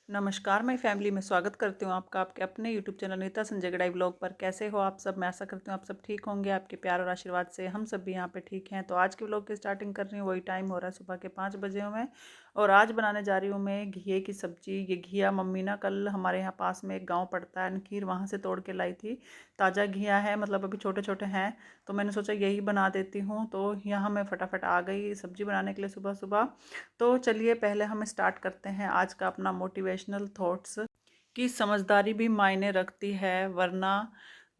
नमस्कार, मैं फैमिली में स्वागत करती हूँ आपका आपके अपने यूट्यूब चैनल नीता संजय गड़ाई ब्लॉग पर। कैसे हो आप सब? मैं आशा करती हूँ आप सब ठीक होंगे। आपके प्यार और आशीर्वाद से हम सब भी यहाँ पे ठीक हैं। तो आज के ब्लॉग की स्टार्टिंग कर रही हूँ। वही टाइम हो रहा है सुबह के 5 बजे हुए हैं और आज बनाने जा रही हूँ मैं घिये की सब्जी। ये घिया मम्मी ना कल हमारे यहाँ पास में एक गाँव पड़ता है नखीर, वहाँ से तोड़ के लाई थी। ताज़ा घिया है, मतलब अभी छोटे छोटे हैं, तो मैंने सोचा यही बना देती हूँ। तो यहाँ मैं फटाफट आ गई सब्जी बनाने के लिए सुबह सुबह। तो चलिए पहले हम स्टार्ट करते हैं आज का अपना मोटिवेशनल थॉट्स कि समझदारी भी मायने रखती है, वरना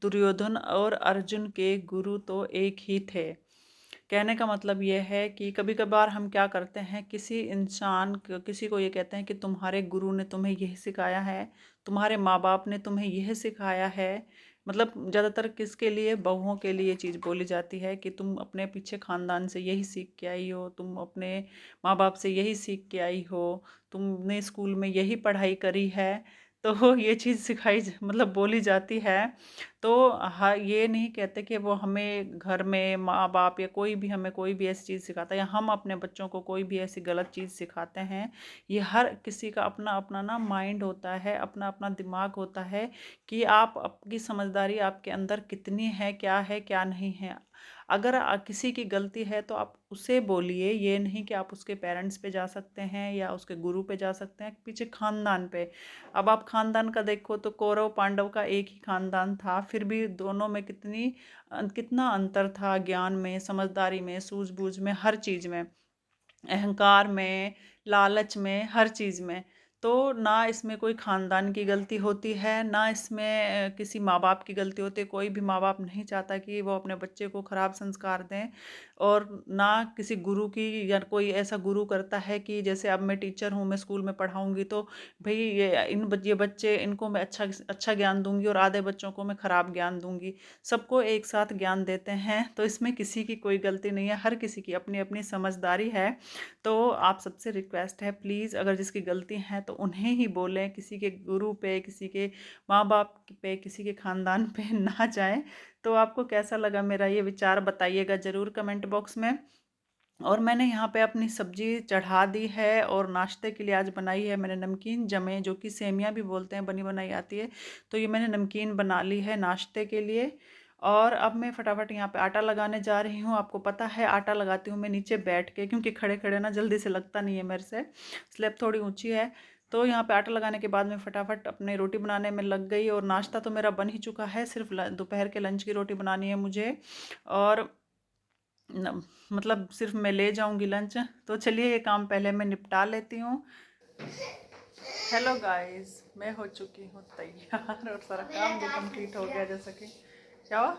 दुर्योधन और अर्जुन के गुरु तो एक ही थे। कहने का मतलब ये है कि कभी कभार हम क्या करते हैं, किसी किसी को ये कहते हैं कि तुम्हारे गुरु ने तुम्हें यह सिखाया है, तुम्हारे माँ बाप ने तुम्हें यह सिखाया है। मतलब ज़्यादातर किसके लिए? बहुओं के लिए ये चीज़ बोली जाती है कि तुम अपने पीछे ख़ानदान से यही सीख के आई हो, तुम अपने माँ बाप से यही सीख के आई हो, तुमने स्कूल में यही पढ़ाई करी है। तो ये चीज़ मतलब बोली जाती है। तो हाँ, ये नहीं कहते कि वो हमें घर में माँ बाप या कोई भी हमें कोई भी ऐसी चीज़ सिखाता है या हम अपने बच्चों को कोई भी ऐसी गलत चीज़ सिखाते हैं। ये हर किसी का अपना अपना ना माइंड होता है, अपना अपना दिमाग होता है कि आप आपकी समझदारी आपके अंदर कितनी है क्या नहीं है। अगर किसी की गलती है तो आप उसे बोलिए, ये नहीं कि आप उसके पेरेंट्स पे जा सकते हैं या उसके गुरु पे जा सकते हैं, पीछे खानदान पे। अब आप खानदान का देखो तो कौरव पांडव का एक ही खानदान था, फिर भी दोनों में कितना अंतर था, ज्ञान में, समझदारी में, सूझबूझ में, हर चीज़ में, अहंकार में, लालच में, हर चीज़ में। तो ना इसमें कोई ख़ानदान की गलती होती है, ना इसमें किसी माँ बाप की गलती होती है। कोई भी माँ बाप नहीं चाहता कि वो अपने बच्चे को ख़राब संस्कार दें। और ना किसी गुरु की, या कोई ऐसा गुरु करता है कि जैसे अब मैं टीचर हूँ, मैं स्कूल में पढ़ाऊँगी तो भई ये बच्चे, इनको मैं अच्छा अच्छा ज्ञान दूँगी और आधे बच्चों को मैं ख़राब ज्ञान दूँगी। सबको एक साथ ज्ञान देते हैं, तो इसमें किसी की कोई गलती नहीं है, हर किसी की अपनी-अपनी समझदारी है। तो आप सबसे रिक्वेस्ट है, प्लीज़ अगर जिसकी गलती है तो उन्हें ही बोलें, किसी के गुरु पे, किसी के माँ बाप पे, किसी के ख़ानदान पे ना जाएं। तो आपको कैसा लगा मेरा ये विचार, बताइएगा ज़रूर कमेंट बॉक्स में। और मैंने यहाँ पे अपनी सब्जी चढ़ा दी है और नाश्ते के लिए आज बनाई है मैंने नमकीन जमे, जो कि सेमिया भी बोलते हैं, बनी बनाई आती है। तो ये मैंने नमकीन बना ली है नाश्ते के लिए। और अब मैं फटाफट यहाँ पे आटा लगाने जा रही हूँ। आपको पता है आटा लगाती हूँ मैं नीचे बैठ के, क्योंकि खड़े खड़े ना जल्दी से लगता नहीं है मेरे से, स्लैब थोड़ी ऊंची है। तो यहाँ पे आटा लगाने के बाद मैं फटाफट अपने रोटी बनाने में लग गई और नाश्ता तो मेरा बन ही चुका है, सिर्फ दोपहर के लंच की रोटी बनानी है मुझे। और मतलब सिर्फ मैं ले जाऊंगी लंच। तो चलिए ये काम पहले मैं निपटा लेती हूँ। हेलो गाइस, मैं हो चुकी हूँ तैयार और सारा काम भी कंप्लीट हो गया, जैसा कि क्या हुआ।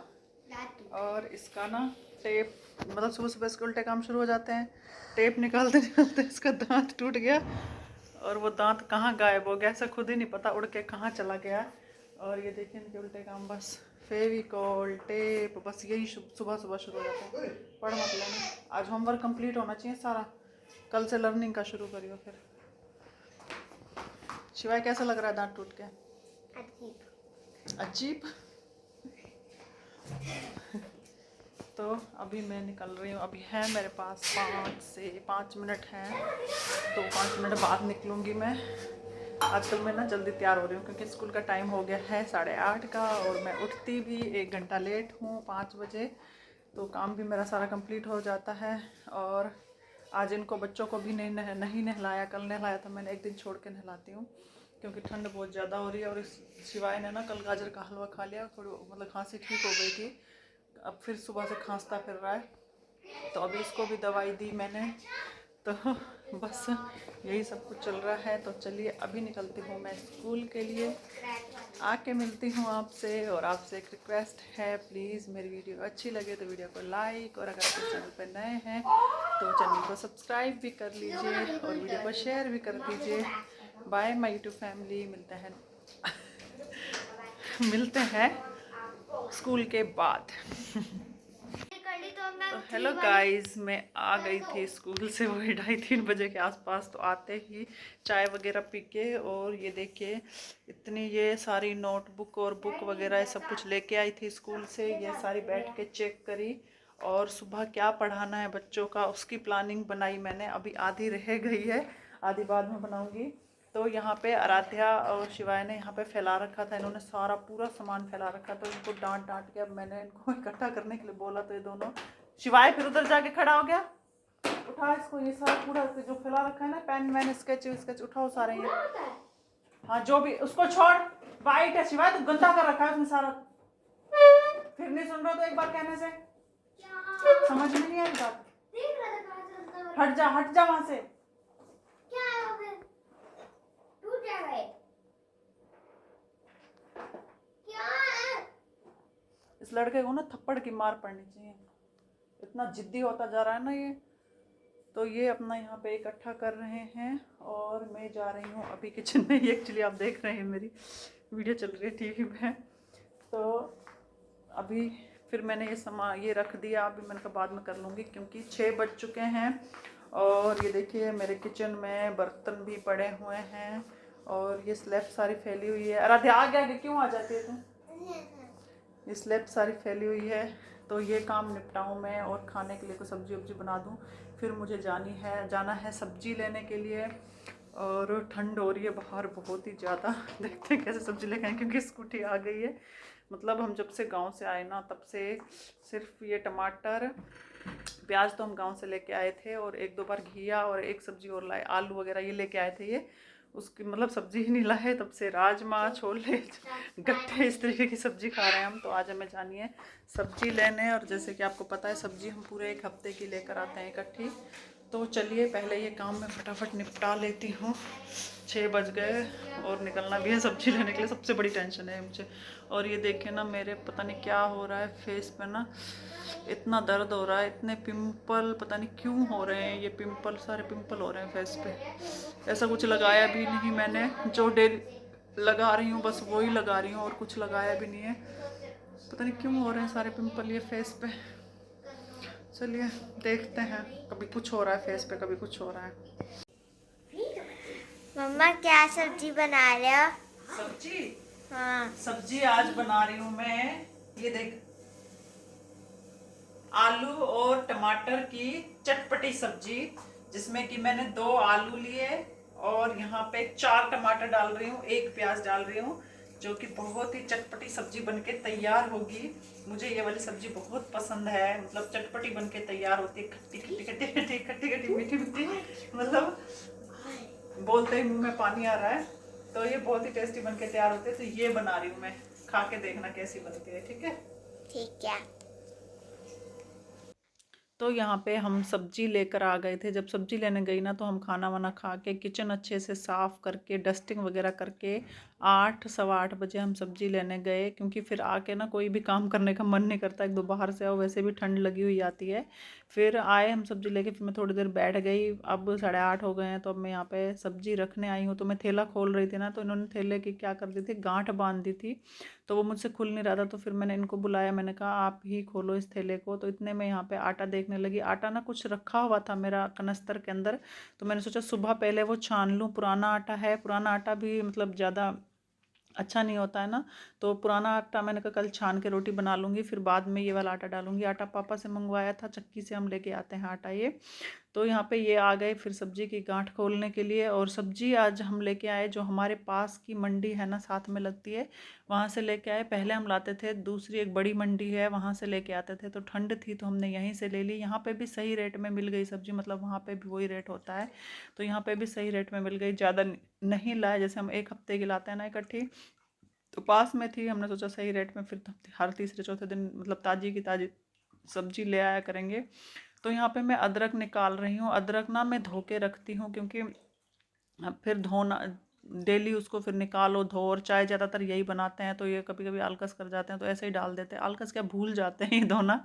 और इसका ना टेप, मतलब सुबह सुबह इसके उल्टे काम शुरू हो जाते हैं। टेप निकालते निकालते इसका दांत टूट गया और वो दांत कहाँ गायब हो गया, ऐसा खुद ही नहीं पता उड़ के कहाँ चला गया। और ये देखिए इनके उल्टे काम, बस फेविकॉल टेप, बस यही सुबह सुबह शुरू हो जाता है। पढ़ मत लेना, आज होमवर्क कंप्लीट होना चाहिए सारा, कल से लर्निंग का शुरू करियो फिर। शिवाय कैसा लग रहा है दांत टूट के? अजीब अजीब। तो अभी मैं निकल रही हूँ, अभी है मेरे पास 5 से 5 मिनट हैं, तो 5 मिनट बाद निकलूँगी मैं। आजकल मैं ना जल्दी तैयार हो रही हूँ क्योंकि स्कूल का टाइम हो गया है 8:30 का, और मैं उठती भी 1 घंटा लेट हूँ, 5 बजे। तो काम भी मेरा सारा कंप्लीट हो जाता है। और आज इनको बच्चों को भी नहीं नहलाया, कल नहलाया था मैंने, एक दिन छोड़ के नहलाती हूँ क्योंकि ठंड बहुत ज़्यादा हो रही है। और इस शिवाय ने ना कल गाजर का हलवा खा लिया, थोड़ी मतलब खांसी ठीक हो गई थी, अब फिर सुबह से खांसता फिर रहा है। तो अभी इसको भी दवाई दी मैंने। तो बस यही सब कुछ चल रहा है। तो चलिए अभी निकलती हूँ मैं स्कूल के लिए, आके मिलती हूँ आपसे। और आपसे एक रिक्वेस्ट है, प्लीज़ मेरी वीडियो अच्छी लगे तो वीडियो को लाइक, और अगर आप चैनल पर नए हैं तो चैनल को सब्सक्राइब भी कर लीजिए और वीडियो को शेयर भी कर दीजिए। बाय माय यूट्यूब फैमिली, मिलते हैं स्कूल के बाद। तो हेलो गाइस, मैं आ गई थी स्कूल से वही 2:30-3 बजे के आसपास। तो आते ही चाय वगैरह पी के, और ये देखिए इतनी ये सारी नोटबुक और बुक वगैरह ये सब कुछ लेके आई थी स्कूल से, ये सारी बैठ के चेक करी। और सुबह क्या पढ़ाना है बच्चों का उसकी प्लानिंग बनाई मैंने, अभी आधी रह गई है, आधी बाद में बनाऊंगी। तो यहाँ पे आराध्या और शिवाय ने यहाँ पे फैला रखा था, इन्होंने सारा पूरा सामान फैला रखा, तो इनको डांट डांट के अब मैंने इनको इकट्ठा करने के लिए बोला, तो ये दोनों शिवाय फिर उधर जाके खड़ा हो गया। उठा इसको, ये सारा पूरा जो फैला रखा है ना, पेन वैन स्केच उठाओ सारे ये। हाँ जो भी, उसको छोड़, वाइट है शिवाय, तो गंदा कर रखा है उसने सारा। फिर नहीं सुन रहा तो एक बार कहने से समझ में नहीं आई बात। हट जा वहां से। इस लड़के को ना थप्पड़ की मार पड़नी चाहिए, इतना जिद्दी होता जा रहा है ना ये। तो ये अपना यहाँ पे इकट्ठा कर रहे हैं और मैं जा रही हूँ अभी किचन में। एक्चुअली आप देख रहे हैं मेरी वीडियो चल रही है टीवी में, तो अभी फिर मैंने ये रख दिया। अभी मैंने कहा बाद में कर लूँगी क्योंकि 6 बज चुके हैं। और ये देखिए मेरे किचन में बर्तन भी पड़े हुए हैं और ये स्लैब सारी फैली हुई है। अरे आगे क्यों आ जाती है तुम? ये स्लैब सारी फैली हुई है, तो ये काम निपटाऊँ मैं और खाने के लिए कोई सब्जी वब्जी बना दूँ। फिर मुझे जाना है सब्जी लेने के लिए, और ठंड हो रही है बाहर बहुत ही ज़्यादा। देखते हैं कैसे सब्जी लेके आए, क्योंकि स्कूटी आ गई है। मतलब हम जब से गांव से आए ना, तब से सिर्फ ये टमाटर प्याज तो हम गांव से लेके आए थे, और 1-2 बार घिया और एक सब्जी और लाए, आलू वगैरह ये लेके आए थे। ये उसकी मतलब सब्जी ही नहीं लाए, तब से राजमा छोले गट्टे इस तरीके की सब्जी खा रहे हैं हम। तो आज हमें जानी है सब्जी लेने, और जैसे कि आपको पता है सब्जी हम पूरे 1 हफ्ते की लेकर आते हैं इकट्ठी। तो चलिए पहले ये काम मैं फटाफट निपटा लेती हूँ। 6 बज गए और निकलना भी है सब्जी लेने के लिए, सबसे बड़ी टेंशन है मुझे। और ये देखें ना, मेरे पता नहीं क्या हो रहा है फेस पे ना, इतना दर्द हो रहा है, इतने पिंपल पता नहीं क्यों हो रहे हैं। ये पिंपल, सारे पिंपल हो रहे हैं फेस पे। ऐसा कुछ लगाया भी नहीं मैंने, जो डेली लगा रही हूँ बस वही लगा रही हूँ, और कुछ लगाया भी नहीं है। पता नहीं क्यों हो रहे हैं सारे पिंपल ये फेस पे। चलिए देखते हैं, कभी कुछ हो रहा है फेस पे, कभी कुछ हो रहा है। मम्मा क्या सब्जी बना रहे हो? सब्जी? हाँ। सब्जी आज बना रही हूँ मैं, ये देख, आलू और टमाटर की चटपटी सब्जी, जिसमें कि मैंने 2 आलू लिए और यहाँ पे 4 टमाटर डाल रही हूँ, 1 प्याज डाल रही हूँ, जो कि बहुत ही चटपटी सब्जी बनके तैयार होगी। मुझे ये वाली सब्जी बहुत पसंद है, मतलब चटपटी बनके तैयार होती है, खट्टी खट्टी खट्टी खट्टी खट्टी खट्टी मीठी मीठी, मतलब बोलते ही मुंह में पानी आ रहा है। तो ये बहुत ही टेस्टी बनके तैयार होते हैं। तो ये बना रही हूँ मैं, खा के देखना कैसी बनती है, ठीक है? ठीक है। तो यहाँ पे हम सब्जी लेकर आ गए थे। जब सब्जी लेने गई ना, तो हम खाना वाना खा के किचन अच्छे से साफ़ करके डस्टिंग वगैरह करके 8 सवा 8 बजे हम सब्जी लेने गए, क्योंकि फिर आके ना कोई भी काम करने का मन नहीं करता। एक दो बाहर से आओ, वैसे भी ठंड लगी हुई आती है। फिर आए हम सब्जी लेके, फिर मैं थोड़ी देर बैठ गई। अब 8:30 हो गए हैं, तो अब मैं यहाँ पे सब्जी रखने आई हूँ। तो मैं थैला खोल रही थी ना, तो इन्होंने थैले की क्या कर दी थी, गांठ बांध दी थी, तो वो मुझसे खुल नहीं रहा था। तो फिर मैंने इनको बुलाया, मैंने कहा आप ही खोलो इस थैले को। तो इतने में यहाँ पे आटा देखने लगी। आटा ना कुछ रखा हुआ था मेरा कनस्तर के अंदर, तो मैंने सोचा सुबह पहले वो छान लूँ। पुराना आटा है, पुराना आटा भी मतलब ज़्यादा अच्छा नहीं होता है ना, तो पुराना आटा मैंने कहा कल छान के रोटी बना लूँगी, फिर बाद में ये वाला आटा डालूँगी। आटा पापा से मंगवाया था, चक्की से हम लेके आते हैं आटा ये। तो यहाँ पे ये आ गए फिर सब्जी की गांठ खोलने के लिए। और सब्जी आज हम लेके आए, जो हमारे पास की मंडी है ना, साथ में लगती है, वहाँ से लेके आए। पहले हम लाते थे, दूसरी एक बड़ी मंडी है, वहाँ से लेके आते थे। तो ठंड थी तो हमने यहीं से ले ली। यहाँ पे भी सही रेट में मिल गई सब्जी, मतलब वहाँ पे भी वही रेट होता है, तो यहाँ पे भी सही रेट में मिल गई। ज़्यादा नहीं लाए, जैसे हम 1 हफ्ते की लाते हैं ना इकट्ठी, तो पास में थी, हमने सोचा सही रेट में फिर हर तीसरे चौथे दिन मतलब ताज़ी की ताज़ी सब्जी ले आया करेंगे। तो यहाँ पे मैं अदरक निकाल रही हूँ। अदरक ना मैं धो के रखती हूँ, क्योंकि फिर धोना डेली उसको, फिर निकालो धो, और चाय ज़्यादातर यही बनाते हैं, तो ये कभी कभी आलकस कर जाते हैं, तो ऐसे ही डाल देते हैं। आलकस क्या, भूल जाते हैं ये धोना।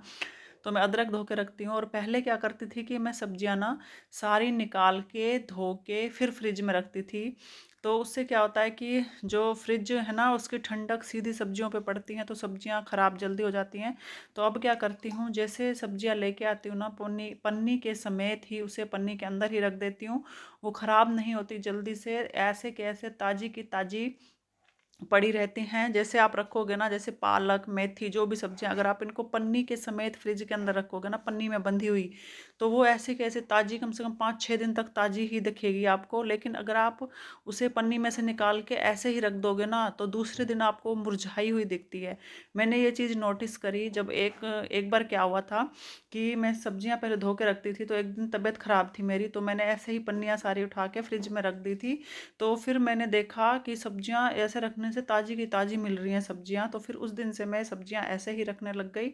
तो मैं अदरक धो के रखती हूँ। और पहले क्या करती थी कि मैं सब्जियाँ ना सारी निकाल के धो के फिर फ्रिज में रखती थी। तो उससे क्या होता है कि जो फ्रिज है ना, उसकी ठंडक सीधी सब्जियों पे पड़ती हैं, तो सब्जियाँ ख़राब जल्दी हो जाती हैं। तो अब क्या करती हूँ, जैसे सब्जियाँ लेके आती हूँ ना, पन्नी पन्नी के समेत ही उसे पन्नी के अंदर ही रख देती हूँ। वो ख़राब नहीं होती जल्दी से, ऐसे के ऐसे ताज़ी की ताज़ी पड़ी रहती हैं। जैसे आप रखोगे ना, जैसे पालक मेथी जो भी सब्जियां, अगर आप इनको पन्नी के समेत फ्रिज के अंदर रखोगे ना, पन्नी में बंधी हुई, तो वो ऐसे की ऐसे ताज़ी कम से कम 5-6 दिन तक ताज़ी ही दिखेगी आपको। लेकिन अगर आप उसे पन्नी में से निकाल के ऐसे ही रख दोगे ना, तो दूसरे दिन आपको मुरझाई हुई दिखती है। मैंने ये चीज़ नोटिस करी जब एक एक बार क्या हुआ था कि मैं सब्जियां पहले धो के रखती थी, तो एक दिन तबीयत ख़राब थी मेरी, तो मैंने ऐसे ही पन्नियाँ सारी उठा के फ्रिज में रख दी थी। तो फिर मैंने देखा कि सब्जियां ऐसे रखने से ताज़ी की ताज़ी मिल रही हैं सब्जियां, तो फिर उस दिन से मैं सब्जियां ऐसे ही रखने लग गई।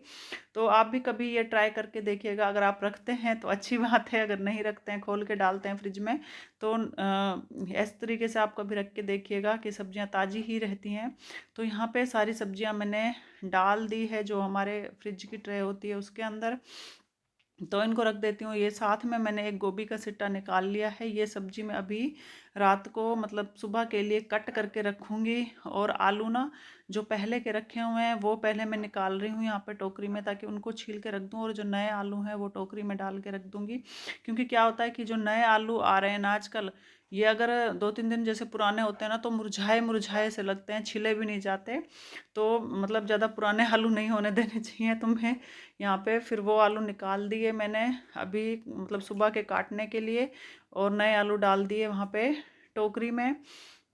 तो आप भी कभी ये ट्राई करके देखिएगा। अगर आप रखते हैं तो अच्छी बात है, अगर नहीं रखते हैं खोल के डालते हैं फ्रिज में, तो इस तरीके से आप कभी रख के देखिएगा कि सब्जियां ताज़ी ही रहती हैं। तो यहाँ पे सारी सब्जियां मैंने डाल दी है जो हमारे फ्रिज की ट्रे होती है उसके अंदर। तो इनको रख देती हूँ। ये साथ में मैंने एक गोभी का सिट्टा निकाल लिया है। ये सब्जी मैं अभी रात को मतलब सुबह के लिए कट करके रखूँगी। और आलू ना जो पहले के रखे हुए हैं वो पहले मैं निकाल रही हूँ यहाँ पे टोकरी में, ताकि उनको छील के रख दूँ, और जो नए आलू हैं वो टोकरी में डाल के रख दूँगी। क्योंकि क्या होता है कि जो नए आलू आ रहे हैं ना आजकल, ये अगर 2-3 दिन जैसे पुराने होते हैं ना, तो मुरझाए मुरझाए से लगते हैं, छिले भी नहीं जाते। तो मतलब ज़्यादा पुराने आलू नहीं होने देने चाहिए तुम्हें यहाँ पे। फिर वो आलू निकाल दिए मैंने अभी मतलब सुबह के काटने के लिए, और नए आलू डाल दिए वहाँ पे टोकरी में।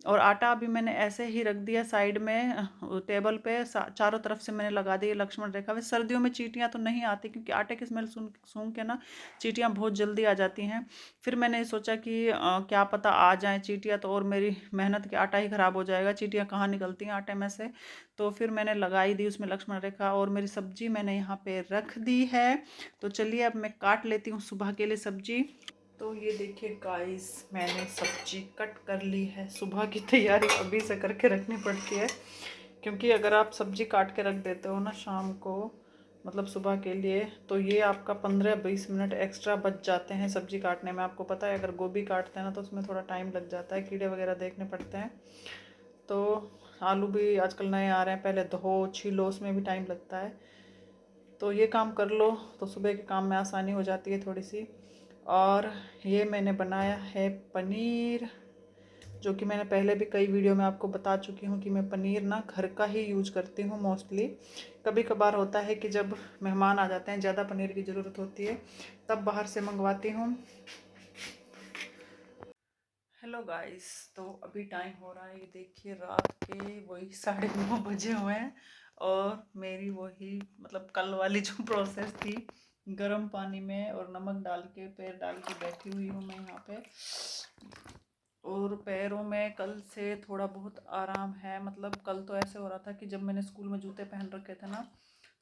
और आटा अभी मैंने ऐसे ही रख दिया साइड में टेबल पे, चारों तरफ से मैंने लगा दी लक्ष्मण रेखा। वैसे सर्दियों में चींटियाँ तो नहीं आती, क्योंकि आटे की स्मेल सूंघ के ना चींटियाँ बहुत जल्दी आ जाती हैं। फिर मैंने सोचा कि क्या पता आ जाए चींटियाँ, तो और मेरी मेहनत के आटा ही ख़राब हो जाएगा, चींटियाँ कहाँ निकलती हैं आटे में से। तो फिर मैंने लगाई दी उसमें लक्ष्मण रेखा, और मेरी सब्जी मैंने यहाँ पे रख दी है। तो चलिए अब मैं काट लेती हूँ सुबह के लिए सब्जी। तो ये देखिए गाइस, मैंने सब्जी कट कर ली है। सुबह की तैयारी अभी से करके रखनी पड़ती है, क्योंकि अगर आप सब्जी काट के रख देते हो ना शाम को, मतलब सुबह के लिए, तो ये आपका 15-20 मिनट एक्स्ट्रा बच जाते हैं सब्जी काटने में। आपको पता है अगर गोभी काटते हैं ना तो उसमें थोड़ा टाइम लग जाता है, कीड़े वगैरह देखने पड़ते हैं। तो आलू भी आजकल नए आ रहे हैं, पहले धो छीलो उसमें भी टाइम लगता है। तो ये काम कर लो तो सुबह के काम में आसानी हो जाती है थोड़ी सी। और ये मैंने बनाया है पनीर, जो कि मैंने पहले भी कई वीडियो में आपको बता चुकी हूँ कि मैं पनीर ना घर का ही यूज करती हूँ मोस्टली। कभी कभार होता है कि जब मेहमान आ जाते हैं, ज़्यादा पनीर की ज़रूरत होती है, तब बाहर से मंगवाती हूँ। हेलो गाइस, तो अभी टाइम हो रहा है, ये देखिए रात के वही 9:30 बजे हुए हैं। और मेरी वही मतलब कल वाली जो प्रोसेस थी, गर्म पानी में और नमक डाल के पैर डाल के बैठी हुई हूँ मैं यहाँ पे। और पैरों में कल से थोड़ा बहुत आराम है। मतलब कल तो ऐसे हो रहा था कि जब मैंने स्कूल में जूते पहन रखे थे ना,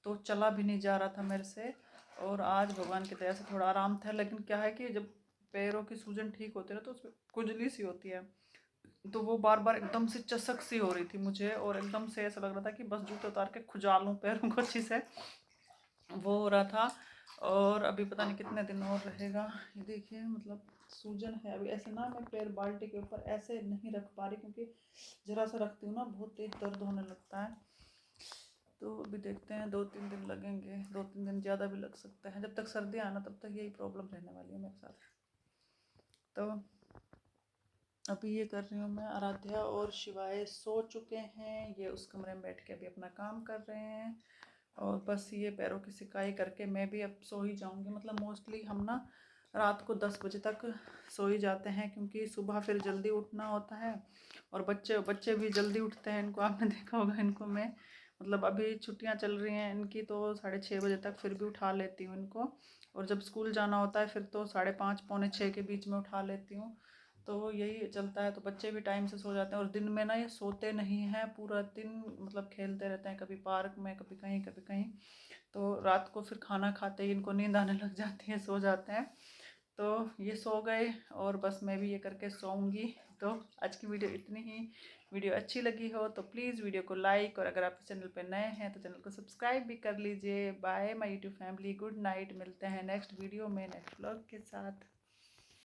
तो चला भी नहीं जा रहा था मेरे से। और आज भगवान की दया से थोड़ा आराम था। लेकिन क्या है कि जब पैरों की सूजन ठीक होती है ना, तो उसमें खुजली सी होती है, तो वो बार बार एकदम से चसक सी हो रही थी मुझे, और एकदम से ऐसा लग रहा था कि बस जूते उतार के खुजा लूँ पैरों को अच्छी से, वो हो रहा था। और अभी पता नहीं कितने दिन और रहेगा। ये देखिए मतलब सूजन है अभी। ऐसे ना मैं पैर बाल्टी के ऊपर ऐसे नहीं रख पा रही, क्योंकि ज़रा सा रखती हूँ ना बहुत तेज दर्द होने लगता है। तो अभी देखते हैं, 2-3 दिन लगेंगे, 2-3 दिन ज़्यादा भी लग सकता है। जब तक सर्दी आना तब तक यही प्रॉब्लम रहने वाली है मेरे साथ। तो अभी ये कर रही हूँ मैं। आराध्या और शिवाय सो चुके हैं, ये उस कमरे में बैठ के अभी अपना काम कर रहे हैं। और बस ये पैरों की सिकाई करके मैं भी अब सो ही जाऊँगी। मतलब मोस्टली हम ना रात को 10 बजे तक सो ही जाते हैं, क्योंकि सुबह फिर जल्दी उठना होता है। और बच्चे बच्चे भी जल्दी उठते हैं, इनको आपने देखा होगा। इनको मैं मतलब अभी छुट्टियां चल रही हैं इनकी, तो 6:30 बजे तक फिर भी उठा लेती हूँ इनको। और जब स्कूल जाना होता है फिर तो 5:30 पौने 6 के बीच में उठा लेती हूँ। तो यही चलता है। तो बच्चे भी टाइम से सो जाते हैं। और दिन में ना ये सोते नहीं हैं पूरा दिन, मतलब खेलते रहते हैं, कभी पार्क में कभी कहीं कभी कहीं। तो रात को फिर खाना खाते ही इनको नींद आने लग जाती है, सो जाते हैं। तो ये सो गए और बस मैं भी ये करके सोऊंगी। तो आज की वीडियो इतनी ही। वीडियो अच्छी लगी हो तो प्लीज़ वीडियो को लाइक, और अगर आप चैनल पर नए हैं तो चैनल को सब्सक्राइब भी कर लीजिए। Bye my YouTube family, good night. मिलते हैं नेक्स्ट वीडियो में नेक्स्ट व्लॉग के साथ।